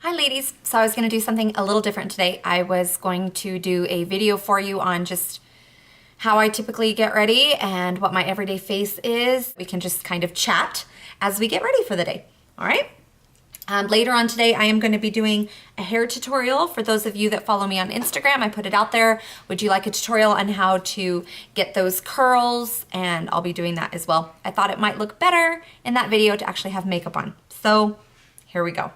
Hi ladies, so I was going to do something a little different today. I was going to do a video for you on just how I typically get ready and what my everyday face is. We can just kind of chat as we get ready for the day, all right? Later on today, I am going to be doing a hair tutorial. For those of you that follow me on Instagram, I put it out there. Would you like a tutorial on how to get those curls? And I'll be doing that as well. I thought it might look better in that video to actually have makeup on. So here we go.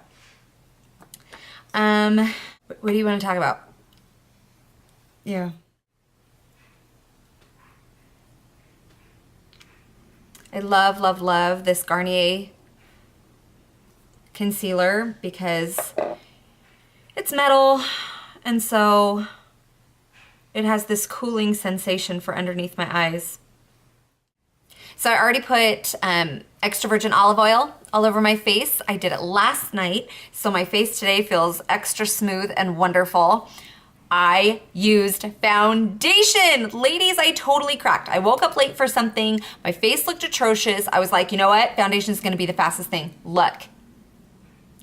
What do you want to talk about? Yeah. I love, love, love this Garnier concealer because it's metal and so it has this cooling sensation for underneath my eyes. So I already put extra virgin olive oil all over my face. I did it last night, so my face today feels extra smooth and wonderful. I used foundation. Ladies, I totally cracked. I woke up late for something. My face looked atrocious. I was like, you know what? Foundation is gonna be the fastest thing. Look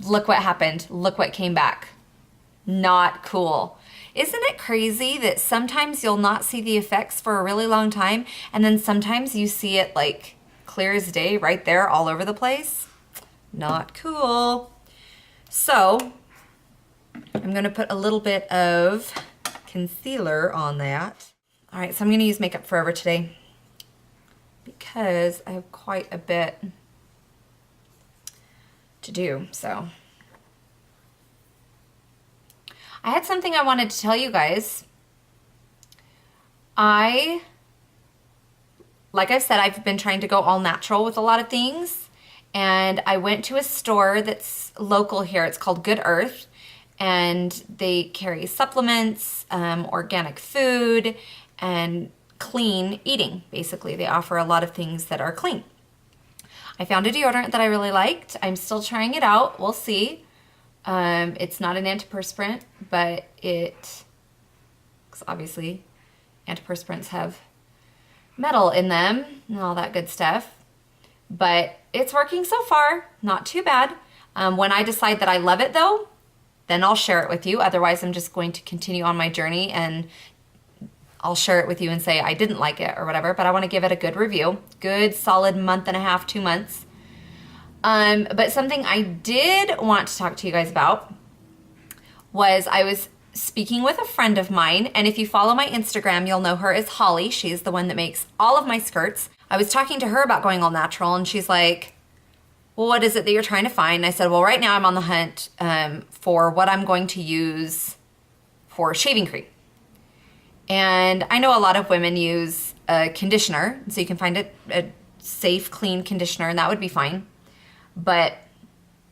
what happened. Look what came back. Not cool. Isn't it crazy that sometimes you'll not see the effects for a really long time and then sometimes you see it like clear as day right there all over the place? Not cool. So I'm gonna put a little bit of concealer on that. All right, so I'm gonna use Makeup Forever today because I have quite a bit to do, so. I had something I wanted to tell you guys. Like I've said, I've been trying to go all natural with a lot of things, and I went to a store that's local here. It's called Good Earth, and they carry supplements, organic food, and clean eating. Basically, they offer a lot of things that are clean. I found a deodorant that I really liked. I'm still trying it out. We'll see. It's not an antiperspirant, but because obviously antiperspirants have metal in them and all that good stuff, but it's working so far, not too bad. When I decide that I love it though, then I'll share it with you. Otherwise, I'm just going to continue on my journey and I'll share it with you and say I didn't like it or whatever, but I want to give it a good review. Good, solid month and a half, 2 months. But something I did want to talk to you guys about was I was speaking with a friend of mine, and if you follow my Instagram, you'll know her as Holly. She's the one that makes all of my skirts. I was talking to her about going all natural, and she's like, well, what is it that you're trying to find? And I said, well, right now I'm on the hunt for what I'm going to use for shaving cream. And I know a lot of women use a conditioner, so you can find a safe, clean conditioner, and that would be fine. But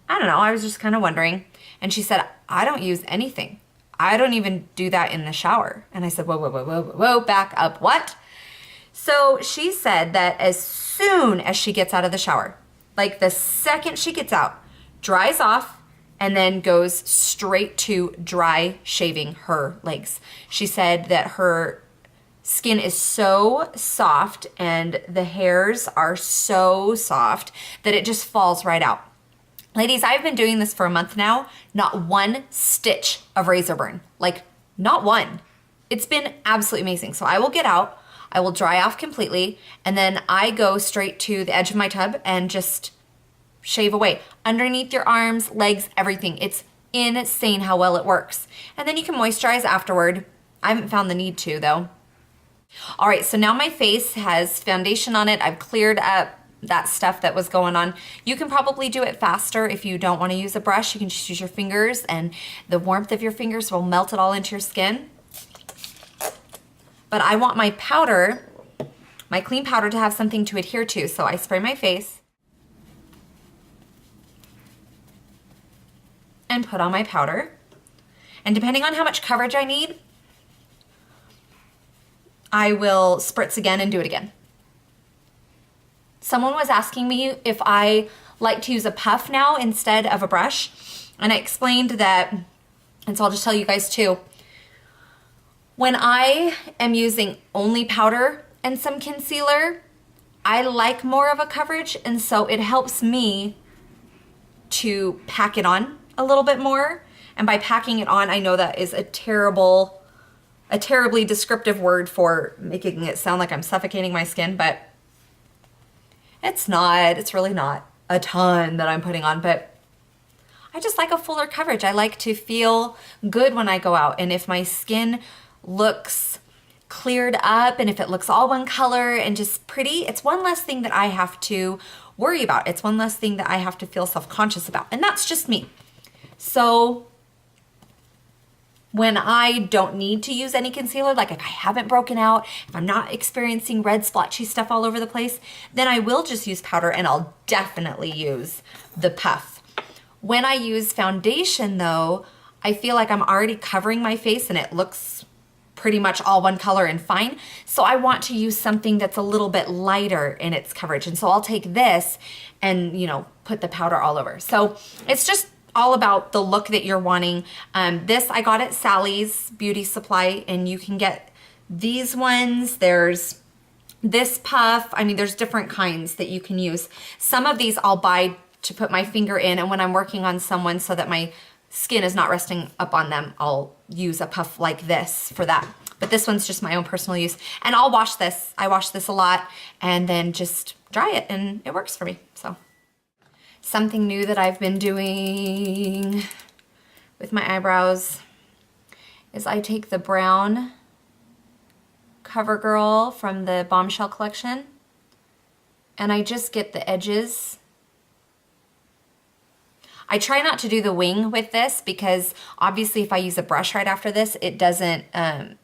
I don't know, I was just kind of wondering. And she said, I don't use anything. I don't even do that in the shower. And I said, whoa, whoa, whoa, whoa, whoa, back up, what? So she said that as soon as she gets out of the shower, like the second she gets out, dries off, and then goes straight to dry shaving her legs. She said that her skin is so soft and the hairs are so soft that it just falls right out. Ladies, I've been doing this for a month now, not one stitch of razor burn, like not one. It's been absolutely amazing. So I will get out, I will dry off completely, and then I go straight to the edge of my tub and just shave away. Underneath your arms, legs, everything. It's insane how well it works. And then you can moisturize afterward. I haven't found the need to though. All right, so now my face has foundation on it. I've cleared up that stuff that was going on. You can probably do it faster if you don't want to use a brush. You can just use your fingers and the warmth of your fingers will melt it all into your skin. But I want my powder, my clean powder, to have something to adhere to. So I spray my face and put on my powder. And depending on how much coverage I need, I will spritz again and do it again. Someone was asking me if I like to use a puff now instead of a brush, and I explained that, and so I'll just tell you guys too. When I am using only powder and some concealer, I like more of a coverage, and so it helps me to pack it on a little bit more. And by packing it on, I know that is a terribly descriptive word for making it sound like I'm suffocating my skin, but it's not. It's really not a ton that I'm putting on, but I just like a fuller coverage. I like to feel good when I go out. And if my skin looks cleared up and if it looks all one color and just pretty, it's one less thing that I have to worry about. It's one less thing that I have to feel self-conscious about. And that's just me. So when I don't need to use any concealer, like if I haven't broken out, if I'm not experiencing red splotchy stuff all over the place, then I will just use powder, and I'll definitely use the puff. When I use foundation though, I feel like I'm already covering my face and it looks pretty much all one color and fine. So I want to use something that's a little bit lighter in its coverage. And so I'll take this and, you know, put the powder all over. So it's just all about the look that you're wanting. This I got at Sally's Beauty Supply, and you can get these ones. There's this puff. I mean, there's different kinds that you can use. Some of these I'll buy to put my finger in, and when I'm working on someone so that my skin is not resting up on them, I'll use a puff like this for that. But this one's just my own personal use. And I'll wash this. I wash this a lot and then just dry it, and it works for me. So something new that I've been doing with my eyebrows is I take the brown CoverGirl from the Bombshell collection and I just get the edges. I try not to do the wing with this because obviously if I use a brush right after this, it doesn't, I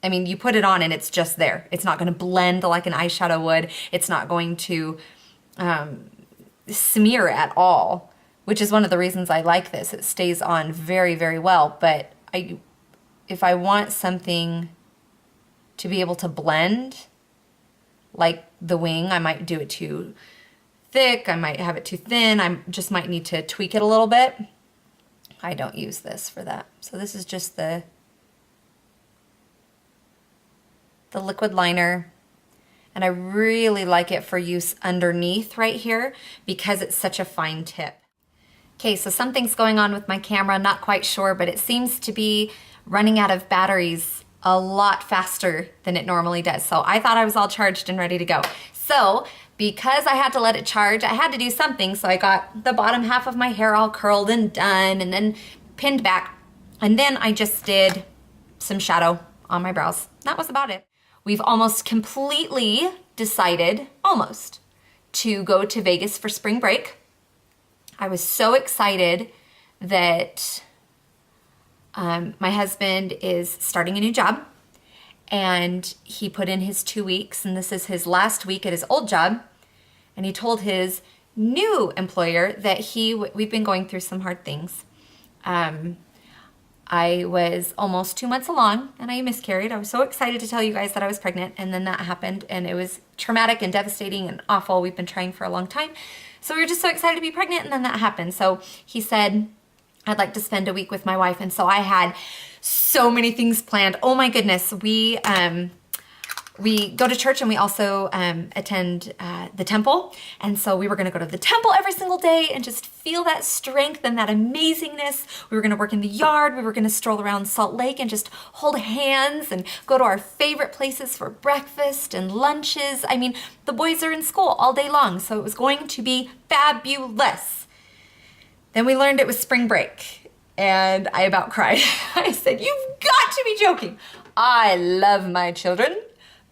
mean, you put it on and it's just there. It's not going to blend like an eyeshadow would. It's not going to smear at all, which is one of the reasons I like this. It stays on very, very well. But if I want something to be able to blend like the wing, I might do it too thick, I might have it too thin, I just might need to tweak it a little bit. I don't use this for that. So this is just the liquid liner, and I really like it for use underneath right here because it's such a fine tip. Okay, so something's going on with my camera, not quite sure, but it seems to be running out of batteries a lot faster than it normally does. So I thought I was all charged and ready to go. So because I had to let it charge, I had to do something. So I got the bottom half of my hair all curled and done and then pinned back. And then I just did some shadow on my brows. That was about it. We've almost completely decided, to go to Vegas for spring break. I was so excited that my husband is starting a new job, and he put in his 2 weeks, and this is his last week at his old job. And he told his new employer that we've been going through some hard things. I was almost 2 months along and I miscarried. I was so excited to tell you guys that I was pregnant, and then that happened, and it was traumatic and devastating and awful. We've been trying for a long time. So we were just so excited to be pregnant, and then that happened. So he said, I'd like to spend a week with my wife. And so I had so many things planned. Oh my goodness. We go to church, and we also attend the temple. And so we were going to go to the temple every single day and just feel that strength and that amazingness. We were going to work in the yard. We were going to stroll around Salt Lake and just hold hands and go to our favorite places for breakfast and lunches. I mean, the boys are in school all day long, so it was going to be fabulous. Then we learned it was spring break, and I about cried. I said, "You've got to be joking." I love my children,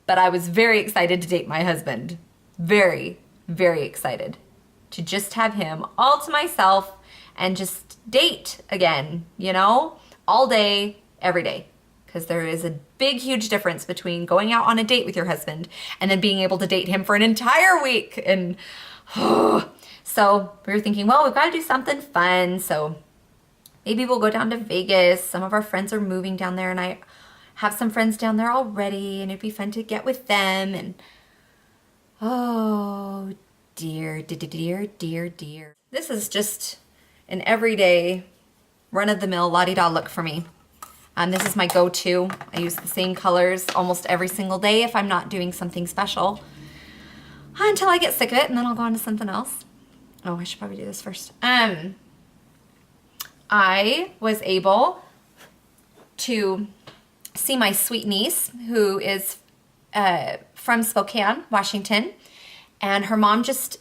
but I was very excited to date my husband. Very, very excited to just have him all to myself and just date again, you know, all day, every day. Because there is a big, huge difference between going out on a date with your husband and then being able to date him for an entire week. And so we were thinking, well, we've got to do something fun. So maybe we'll go down to Vegas. Some of our friends are moving down there, and I have some friends down there already, and it'd be fun to get with them. And oh dear, dear, dear, dear. This is just an everyday run-of-the-mill la-di-da look for me. This is my go-to. I use the same colors almost every single day if I'm not doing something special, until I get sick of it, and then I'll go on to something else. Oh, I should probably do this first. I was able to see my sweet niece, who is from Spokane, Washington, and her mom just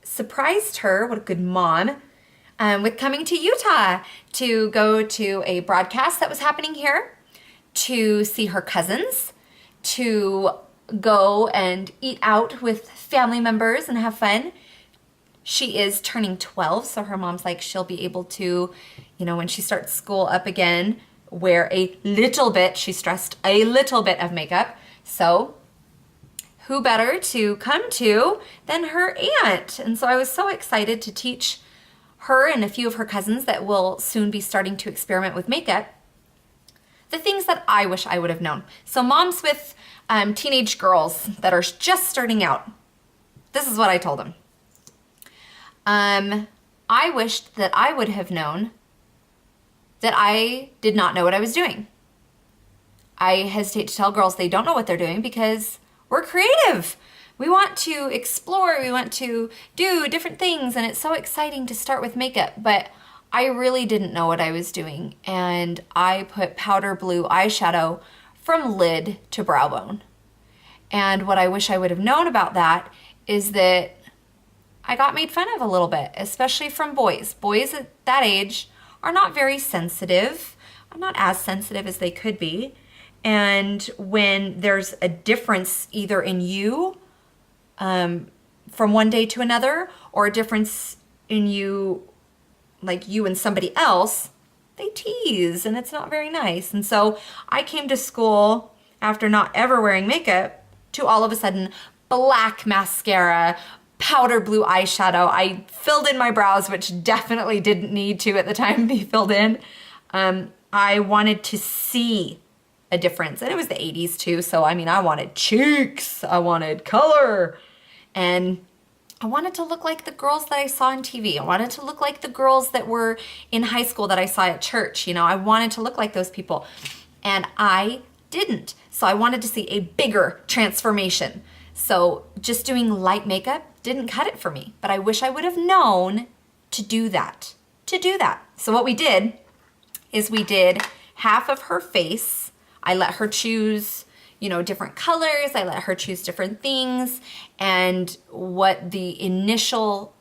surprised her, what a good mom, with coming to Utah to go to a broadcast that was happening here, to see her cousins, to go and eat out with family members and have fun. She is turning 12, so her mom's like, she'll be able to, you know, when she starts school up again, wear a little bit, she stressed, a little bit of makeup. So who better to come to than her aunt? And so I was so excited to teach her and a few of her cousins that will soon be starting to experiment with makeup the things that I wish I would have known. So moms with teenage girls that are just starting out, this is what I told them. I wished that I would have known that I did not know what I was doing. I hesitate to tell girls they don't know what they're doing because we're creative. We want to explore, we want to do different things, and it's so exciting to start with makeup, but I really didn't know what I was doing, and I put powder blue eyeshadow from lid to brow bone. And what I wish I would have known about that is that I got made fun of a little bit, especially from boys. Boys at that age are not very sensitive, not as sensitive as they could be. And when there's a difference either in you from one day to another, or a difference in you, like you and somebody else, they tease, and it's not very nice. And so I came to school after not ever wearing makeup to all of a sudden black mascara, powder blue eyeshadow. I filled in my brows, which definitely didn't need to at the time be filled in. I wanted to see a difference, and it was the 80s too, so I mean, I wanted cheeks, I wanted color, and I wanted to look like the girls that I saw on TV. I wanted to look like the girls that were in high school that I saw at church. You know, I wanted to look like those people, and I didn't. So I wanted to see a bigger transformation. So just doing light makeup didn't cut it for me, but I wish I would have known to do that, So what we did is we did half of her face. I let her choose, you know, different colors. I let her choose different things. And what the initial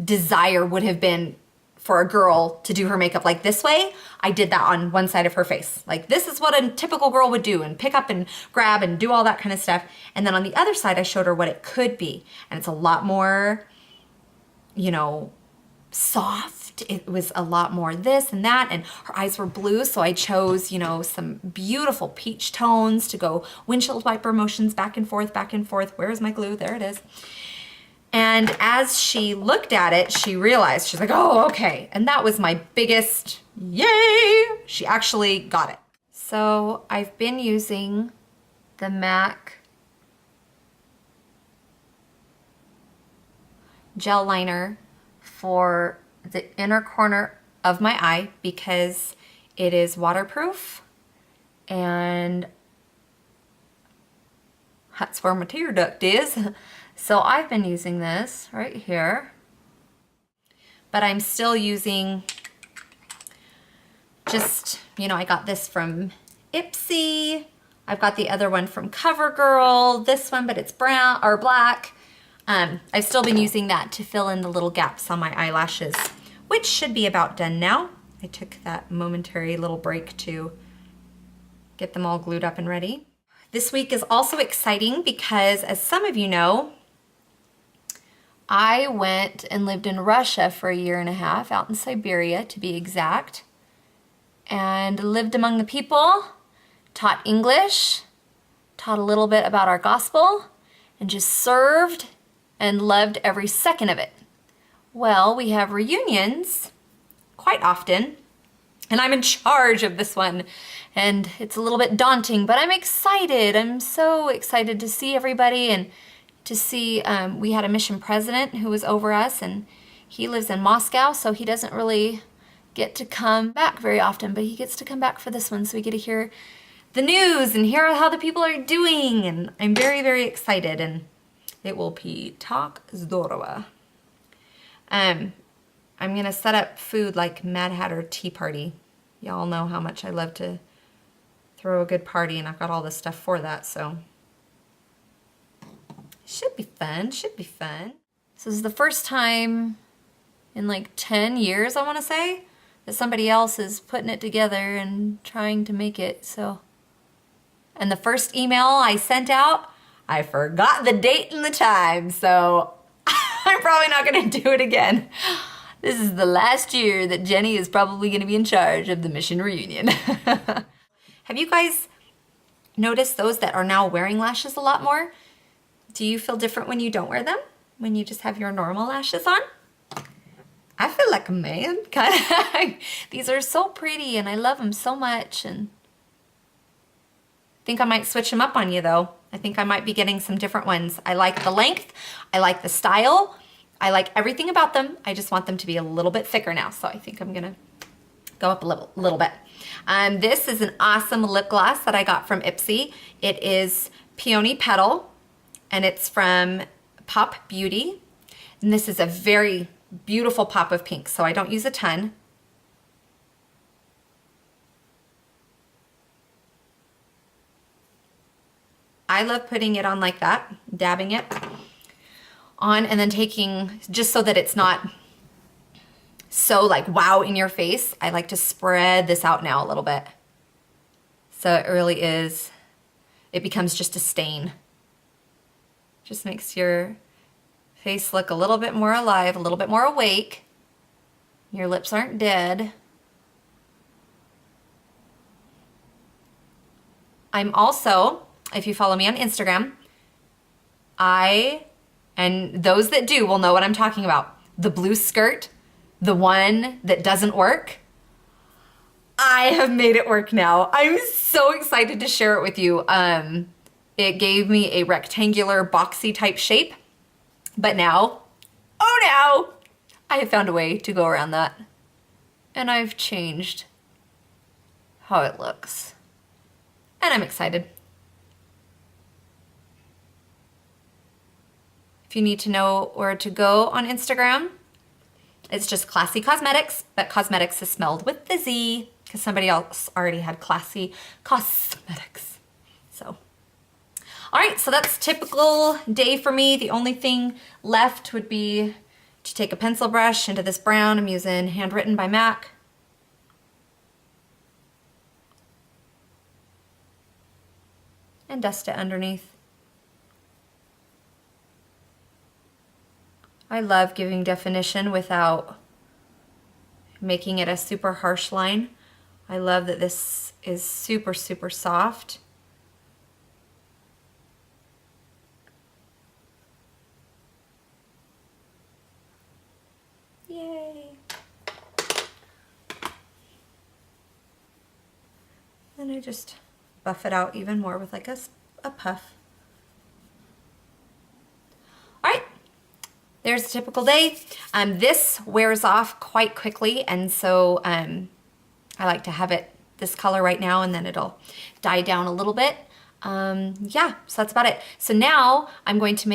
desire would have been for a girl to do her makeup like this way, I did that on one side of her face. Like, this is what a typical girl would do, and pick up and grab and do all that kind of stuff. And then on the other side, I showed her what it could be. And it's a lot more, you know, soft. It was a lot more this and that, and her eyes were blue, so I chose, you know, some beautiful peach tones to go windshield wiper motions back and forth, back and forth. Where's my glue? There it is. And as she looked at it, she realized, she's like, oh, okay. And that was my biggest yay. She actually got it. So I've been using the MAC gel liner for the inner corner of my eye because it is waterproof, and that's where my tear duct is. So I've been using this right here, but I'm still using just, you know, I got this from Ipsy. I've got the other one from CoverGirl, this one, but it's brown or black. I've still been using that to fill in the little gaps on my eyelashes, which should be about done now. I took that momentary little break to get them all glued up and ready. This week is also exciting because, as some of you know, I went and lived in Russia for 1.5 years, out in Siberia to be exact, and lived among the people, taught English, taught a little bit about our gospel, and just served and loved every second of it. Well, we have reunions quite often, and I'm in charge of this one, and it's a little bit daunting, but I'm excited. I'm so excited to see everybody and to see, we had a mission president who was over us, and he lives in Moscow, so he doesn't really get to come back very often, but he gets to come back for this one, so we get to hear the news and hear how the people are doing, and I'm very, very excited, and it will be tak zdorowa. I'm gonna set up food like Mad Hatter Tea Party. Y'all know how much I love to throw a good party, and I've got all this stuff for that, so. Should be fun, should be fun. So this is the first time in like 10 years, I wanna say, that somebody else is putting it together and trying to make it, so. And the first email I sent out, I forgot the date and the time, so I'm probably not gonna do it again. This is the last year that Jenny is probably gonna be in charge of the mission reunion. Have you guys noticed those that are now wearing lashes a lot more? Do you feel different when you don't wear them? When you just have your normal lashes on? I feel like a man, kind of. These are so pretty and I love them so much, and I think I might switch them up on you though. I think I might be getting some different ones. I like the length, I like the style, I like everything about them. I just want them to be a little bit thicker now, so I think I'm gonna go up a little bit. This is an awesome lip gloss that I got from Ipsy. It is Peony Petal, and it's from Pop Beauty. And this is a very beautiful pop of pink, so I don't use a ton. I love putting it on like that, dabbing it on, and then taking, just so that it's not so like wow in your face, I like to spread this out now a little bit. So it really is, it becomes just a stain. Just makes your face look a little bit more alive, a little bit more awake. Your lips aren't dead. I'm also, if you follow me on Instagram, and those that do will know what I'm talking about. The blue skirt, the one that doesn't work, I have made it work now. I'm so excited to share it with you. It gave me a rectangular boxy type shape, but now, oh no, I have found a way to go around that. And I've changed how it looks. And I'm excited. If you need to know where to go on Instagram, it's just Classy Cosmetics, but cosmetics is spelled with the Z because somebody else already had Classy Cosmetics. So, all right, so that's typical day for me. The only thing left would be to take a pencil brush into this brown. I'm using Handwritten by MAC. And dust it underneath. I love giving definition without making it a super harsh line. I love that this is super, super soft. Yay. Then I just buff it out even more with like a puff. All right. There's a typical day. This wears off quite quickly, and so I like to have it this color right now, and then it'll die down a little bit. Yeah, so that's about it. So now I'm going to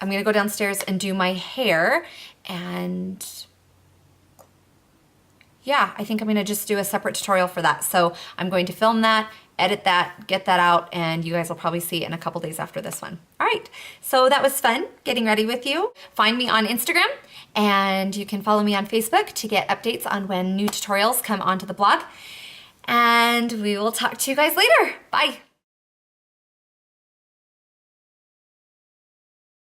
I'm gonna go downstairs and do my hair, and yeah, I think I'm gonna just do a separate tutorial for that. So I'm going to film that, edit that, get that out, and you guys will probably see it in a couple days after this one. All right, so that was fun getting ready with you. Find me on Instagram, and you can follow me on Facebook to get updates on when new tutorials come onto the blog. And we will talk to you guys later. Bye.